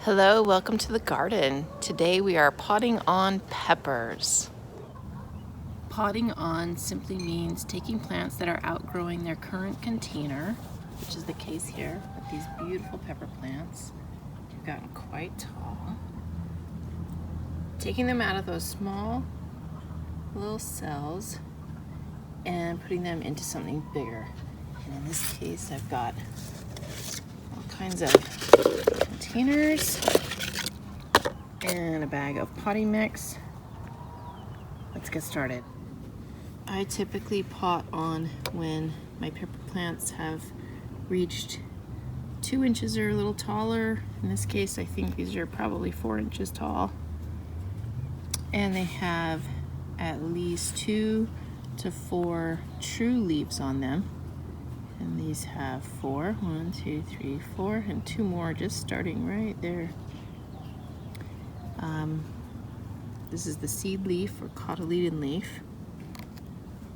Hello, welcome to the garden. Today we are potting on peppers. Potting on simply means taking plants that are outgrowing their current container, which is the case here with these beautiful pepper plants. They've gotten quite tall. Taking them out of those small little cells and putting them into something bigger. And in this case, I've got all kinds of containers and a bag of potting mix. Let's get started. I typically pot on when my pepper plants have reached 2 inches or a little taller. In this case, I think these are probably 4 inches tall. And they have at least 2 to 4 true leaves on them. And these have 4, 1, 2, 3, 4, and 2 more just starting right there. This is the seed leaf or cotyledon leaf.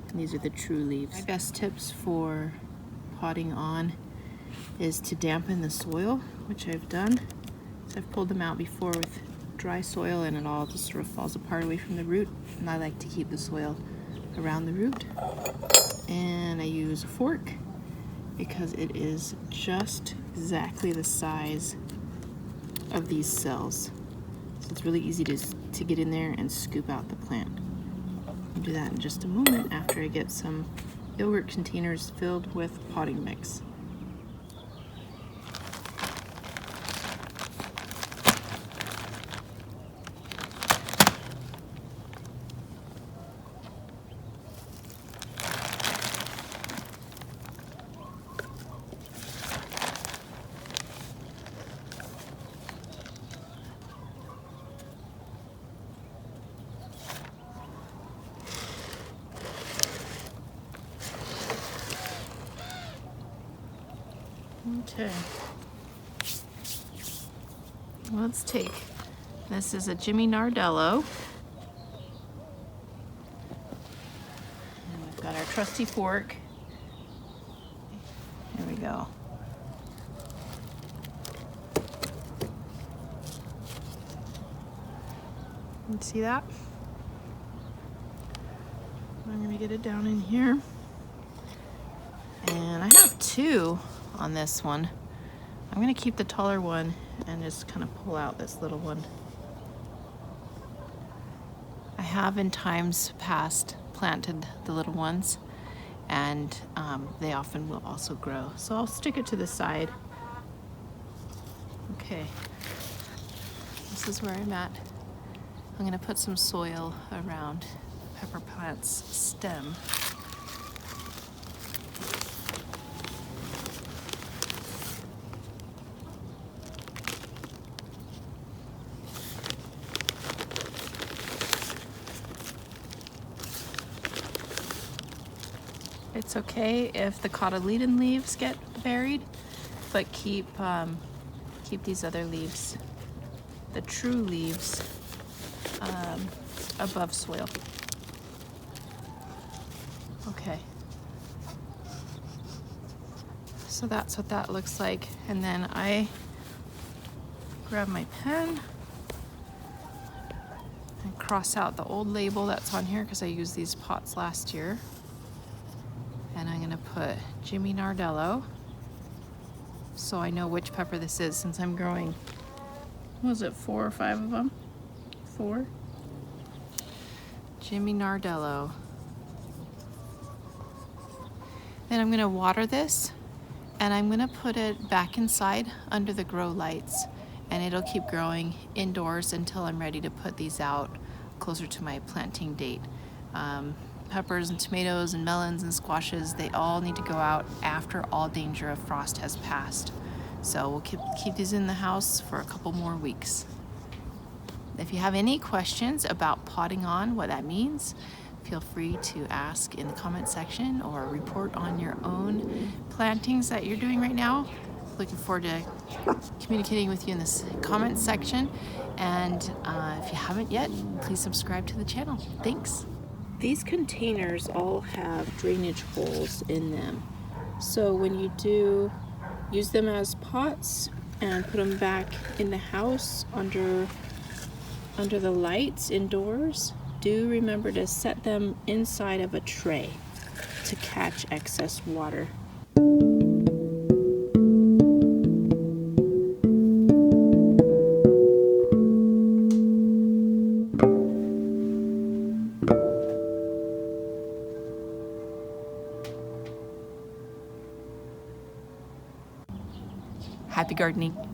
And these are the true leaves. My best tips for potting on is to dampen the soil, which I've done. So I've pulled them out before with dry soil and it all just sort of falls apart away from the root. And I like to keep the soil around the root. And I use a fork because it is just exactly the size of these cells. So it's really easy to get in there and scoop out the plant. I'll do that in just a moment after I get some yogurt containers filled with potting mix. Okay, let's take, this is a Jimmy Nardello. And we've got our trusty fork. Here we go. You see that? I'm gonna get it down in here. And I have 2 on this one. I'm gonna keep the taller one and just kind of pull out this little one. I have in times past planted the little ones and they often will also grow. So I'll stick it to the side. Okay, this is where I'm at. I'm gonna put some soil around pepper plant's stem. It's okay if the cotyledon leaves get buried, but keep these other leaves, the true leaves, above soil. Okay. So that's what that looks like. And then I grab my pen and cross out the old label that's on here because I used these pots last year. And I'm gonna put Jimmy Nardello so I know which pepper this is since I'm growing, what was it, 4 or 5 of them? 4? Jimmy Nardello. Then I'm gonna water this and I'm gonna put it back inside under the grow lights and it'll keep growing indoors until I'm ready to put these out closer to my planting date. Peppers and tomatoes and melons and squashes, they all need to go out after all danger of frost has passed. So we'll keep these in the house for a couple more weeks. If you have any questions about potting on, what that means, feel free to ask in the comment section or report on your own plantings that you're doing right now. Looking forward to communicating with you in this comment section. And if you haven't yet, please subscribe to the channel. Thanks. These containers all have drainage holes in them. So when you do use them as pots and put them back in the house under the lights indoors, do remember to set them inside of a tray to catch excess water. Happy gardening.